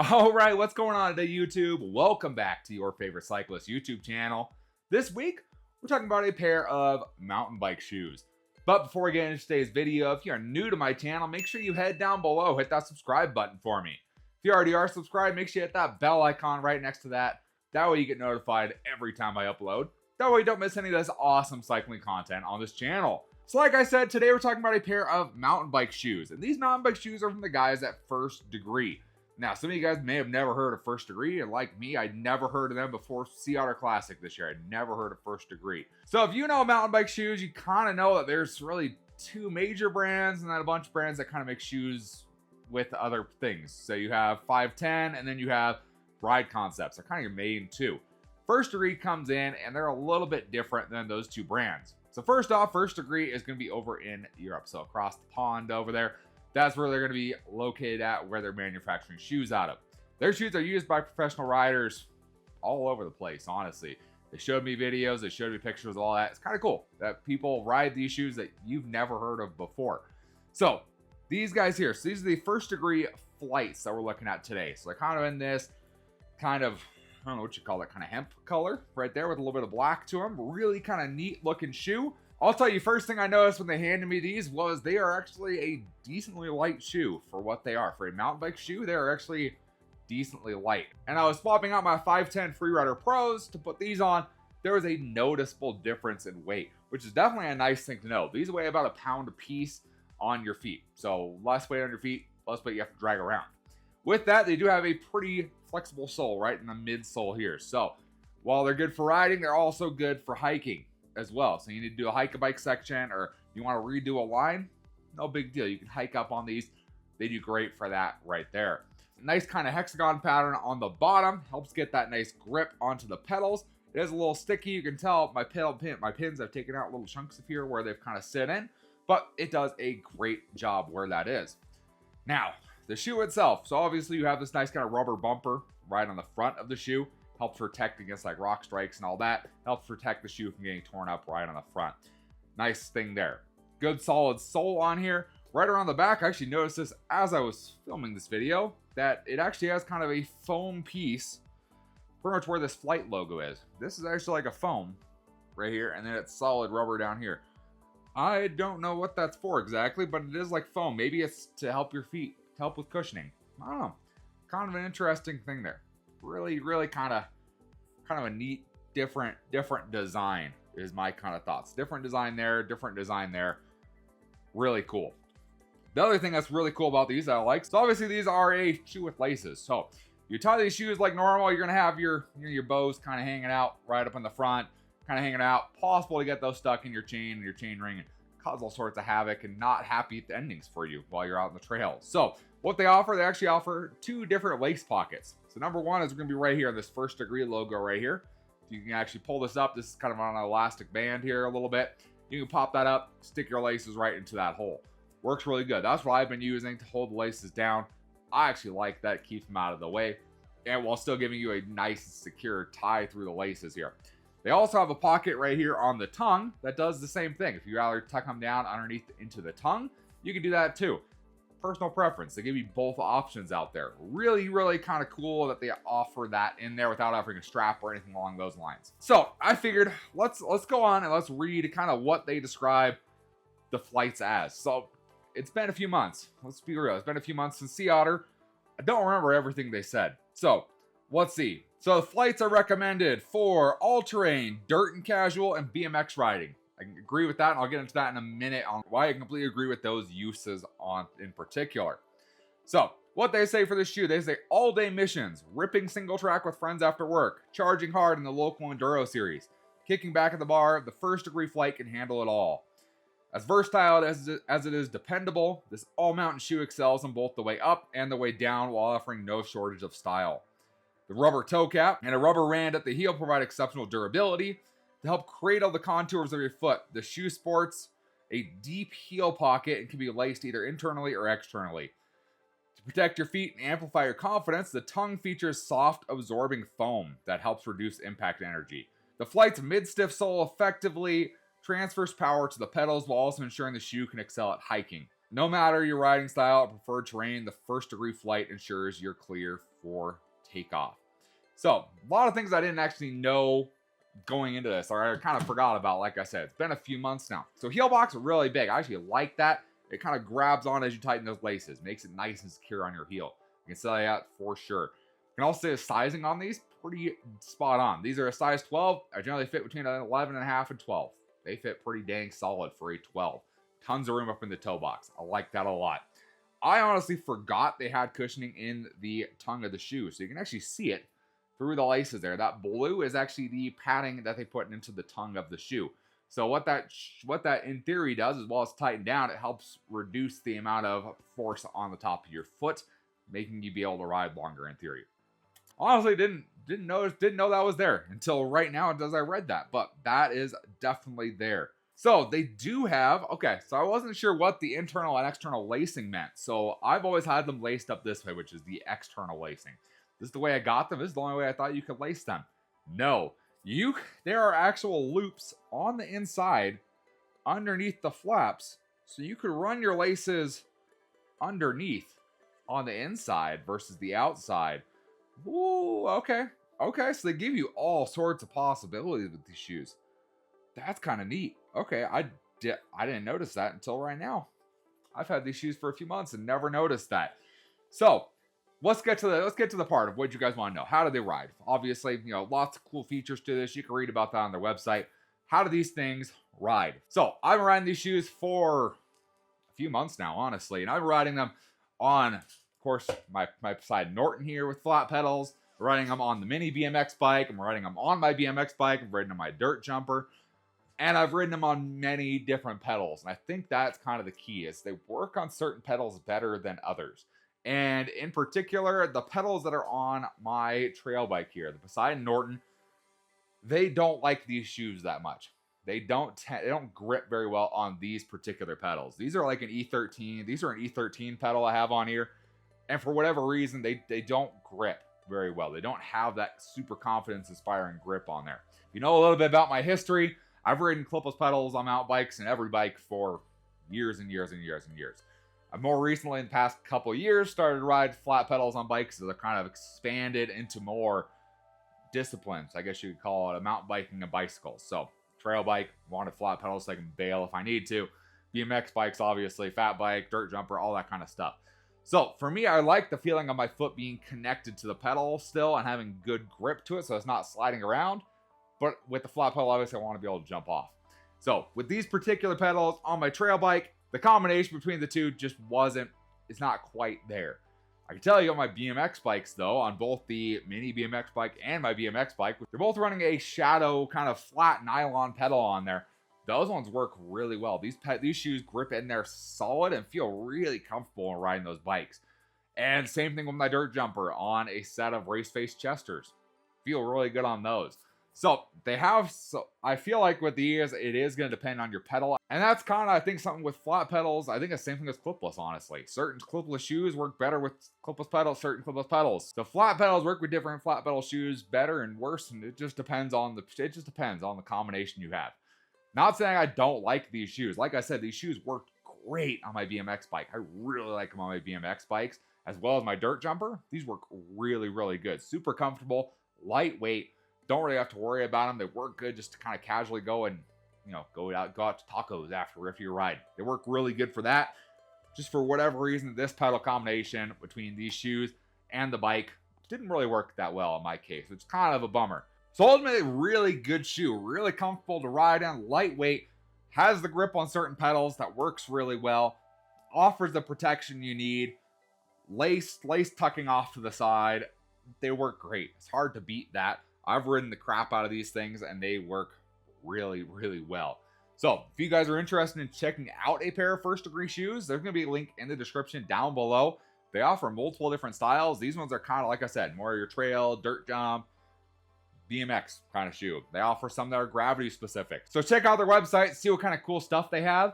All right, what's going on today, YouTube? Welcome back to your favorite cyclist YouTube channel. This week, we're talking about a pair of mountain bike shoes. But before we get into today's video, if you're new to my channel, make sure you head down below, hit that subscribe button for me. If you already are subscribed, make sure you hit that bell icon right next to that. That way you get notified every time I upload. That way you don't miss any of this awesome cycling content on this channel. So like I said, today we're talking about a pair of mountain bike shoes. And these mountain bike shoes are from the guys at First Degree. Now, some of you guys may have never heard of First Degree, and like me, I'd never heard of them before Sea Otter Classic this year. I'd never heard of First Degree. So if you know mountain bike shoes, you kind of know that there's really two major brands and then a bunch of brands that kind of make shoes with other things. So you have 510 and then you have Ride Concepts. They're kind of your main two. First Degree comes in and they're a little bit different than those two brands. So first off, First Degree is going to be over in Europe. So across the pond over there. That's where they're going to be located at, where they're manufacturing shoes out of. Their shoes are used by professional riders all over the place, honestly. They showed me videos, they showed me pictures, all that. It's kind of cool that people ride these shoes that you've never heard of before. So these guys here, so these are the First Degree Flights that we're looking at today. So they're kind of in this kind of, I don't know what you call it, kind of hemp color right there with a little bit of black to them. Really kind of neat looking shoe. I'll tell you, first thing I noticed when they handed me these was they are actually a decently light shoe for what they are. For a mountain bike shoe, they are actually decently light. And I was swapping out my 510 Freerider Pros to put these on. There was a noticeable difference in weight, which is definitely a nice thing to know. These weigh about a pound a piece on your feet. So less weight on your feet, less weight you have to drag around. With that, they do have a pretty flexible sole right in the midsole here. So while they're good for riding, they're also good for hiking as well. So you need to do a hike a bike section, or you want to redo a line, no big deal. You can hike up on these. They do great for that right there. Nice kind of hexagon pattern on the bottom, helps get that nice grip onto the pedals. It is a little sticky. You can tell my pins I've taken out little chunks of here where they've kind of sit in, but it does a great job where that is. Now, the shoe itself. So obviously you have this nice kind of rubber bumper right on the front of the shoe. Helps protect against like rock strikes and all that. Helps protect the shoe from getting torn up right on the front. Nice thing there. Good solid sole on here. Right around the back, I actually noticed this as I was filming this video, that it actually has kind of a foam piece, pretty much where this Flight logo is. This is actually like a foam right here, and then it's solid rubber down here. I don't know what that's for exactly, but it is like foam. Maybe it's to help your feet, to help with cushioning. I don't know. Kind of an interesting thing there. Really kind of a neat, different design is my kind of thoughts. Different design there, different design there. Really cool. The other thing that's really cool about these that I like, so obviously these are a shoe with laces. So you tie these shoes like normal, you're gonna have your bows kind of hanging out right up in the front, kind of hanging out. Possible to get those stuck in your chain and your chain ring and cause all sorts of havoc and not happy endings for you while you're out on the trail. So what they actually offer two different lace pockets. So number one is going to be right here, this First Degree logo right here. You can actually pull this up. This is kind of on an elastic band here a little bit. You can pop that up, stick your laces right into that hole. Works really good. That's what I've been using to hold the laces down. I actually like that. It keeps them out of the way, and while still giving you a nice secure tie through the laces here. They also have a pocket right here on the tongue that does the same thing. If you either tuck them down underneath into the tongue, you can do that too. Personal preference. They give you both options out there. Really kind of cool that they offer that in there without offering a strap or anything along those lines. So I figured let's go on and let's read kind of what they describe the Flights as. So it's been a few months. Let's be real. It's been a few months since Sea Otter. I don't remember everything they said. So let's see. So the Flights are recommended for all-terrain, dirt and casual, and BMX riding. I can agree with that, and I'll get into that in a minute on why I completely agree with those uses in particular. So, what they say for this shoe, they say all-day missions, ripping single track with friends after work, charging hard in the local Enduro series, kicking back at the bar, the First Degree Flight can handle it all. As versatile as it is dependable, this all-mountain shoe excels in both the way up and the way down while offering no shortage of style. The rubber toe cap and a rubber rand at the heel provide exceptional durability. To help cradle the contours of your foot, the shoe sports a deep heel pocket and can be laced either internally or externally. To protect your feet and amplify your confidence, the tongue features soft, absorbing foam that helps reduce impact energy. The Flight's mid-stiff sole effectively transfers power to the pedals while also ensuring the shoe can excel at hiking. No matter your riding style or preferred terrain, the First Degree Flight ensures your clear for takeoff. So a lot of things I didn't actually know going into this, or I kind of forgot about. Like I said, it's been a few months now. So heel box are really big. I actually like that. It kind of grabs on as you tighten those laces, makes it nice and secure on your heel. I can say that for sure. You can also say the sizing on these, pretty spot on. These are a size 12. I generally fit between an 11.5 and 12. They fit pretty dang solid for a 12. Tons of room up in the toe box. I like that a lot. I honestly forgot they had cushioning in the tongue of the shoe, so you can actually see it through the laces there. That blue is actually the padding that they put into the tongue of the shoe. So what that in theory does, as well as tighten down, it helps reduce the amount of force on the top of your foot, making you be able to ride longer in theory. Honestly, didn't know that was there until right now as I read that, but that is definitely there. So they do have, okay, so I wasn't sure what the internal and external lacing meant. So I've always had them laced up this way, which is the external lacing. This is the way I got them. This is the only way I thought you could lace them. No, there are actual loops on the inside underneath the flaps, so you could run your laces underneath on the inside versus the outside. Ooh, okay. Okay, so they give you all sorts of possibilities with these shoes. That's kind of neat. Okay, I didn't notice that until right now. I've had these shoes for a few months and never noticed that. So let's get to the part of what you guys want to know. How do they ride? Obviously, lots of cool features to this. You can read about that on their website. How do these things ride? So I've been riding these shoes for a few months now, honestly, and I'm riding them on, of course, my side Norton here with flat pedals. I'm riding them on the mini BMX bike. I'm riding them on my BMX bike. I'm riding on my dirt jumper. And I've ridden them on many different pedals. And I think that's kind of the key, is they work on certain pedals better than others. And in particular, the pedals that are on my trail bike here, the Poseidon Norton, they don't like these shoes that much. They don't grip very well on these particular pedals. These are like an E13. These are an E13 pedal I have on here. And for whatever reason, they don't grip very well. They don't have that super confidence-inspiring grip on there. If you know a little bit about my history, I've ridden clipless pedals on mountain bikes and every bike for years and years and years and years. I've more recently, in the past couple of years, started to ride flat pedals on bikes that are kind of expanded into more disciplines. I guess you could call it a mountain biking and bicycles. So trail bike, wanted flat pedals so I can bail if I need to. BMX bikes, obviously, fat bike, dirt jumper, all that kind of stuff. So for me, I like the feeling of my foot being connected to the pedal still and having good grip to it so it's not sliding around. But with the flat pedal, obviously, I want to be able to jump off. So with these particular pedals on my trail bike, the combination between the two just it's not quite there. I can tell you on my BMX bikes, though, on both the mini BMX bike and my BMX bike, they're both running a shadow kind of flat nylon pedal on there. Those ones work really well. These shoes grip in there solid and feel really comfortable in riding those bikes. And same thing with my dirt jumper on a set of race face chesters. Feel really good on those. So I feel like with these, it is going to depend on your pedal. And that's kind of, I think, something with flat pedals. I think the same thing as clipless, honestly. Certain clipless shoes work better with clipless pedals, certain clipless pedals. So flat pedals work with different flat pedal shoes better and worse. And it just depends on the combination you have. Not saying I don't like these shoes. Like I said, these shoes work great on my BMX bike. I really like them on my BMX bikes, as well as my dirt jumper. These work really, really good. Super comfortable, lightweight. Don't really have to worry about them. They work good just to kind of casually go and, go out to tacos after your ride. They work really good for that. Just for whatever reason, this pedal combination between these shoes and the bike didn't really work that well in my case, which is kind of a bummer. So ultimately, really good shoe, really comfortable to ride in, lightweight, has the grip on certain pedals that works really well, offers the protection you need, lace tucking off to the side. They work great. It's hard to beat that. I've ridden the crap out of these things and they work really, really well. So if you guys are interested in checking out a pair of first degree shoes, there's going to be a link in the description down below. They offer multiple different styles. These ones are kind of, like I said, more your trail, dirt jump, BMX kind of shoe. They offer some that are gravity specific. So check out their website, see what kind of cool stuff they have.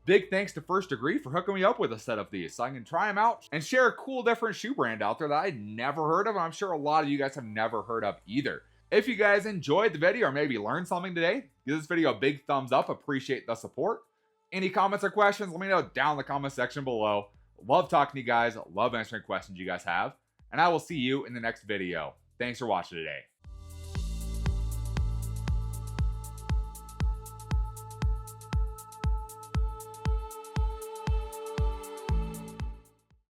Big thanks to First Degree for hooking me up with a set of these so I can try them out and share a cool different shoe brand out there that I'd never heard of. And I'm sure a lot of you guys have never heard of either. If you guys enjoyed the video or maybe learned something today, give this video a big thumbs up. Appreciate the support. Any comments or questions, let me know down in the comment section below. Love talking to you guys. Love answering questions you guys have. and I will see you in the next video. Thanks for watching today.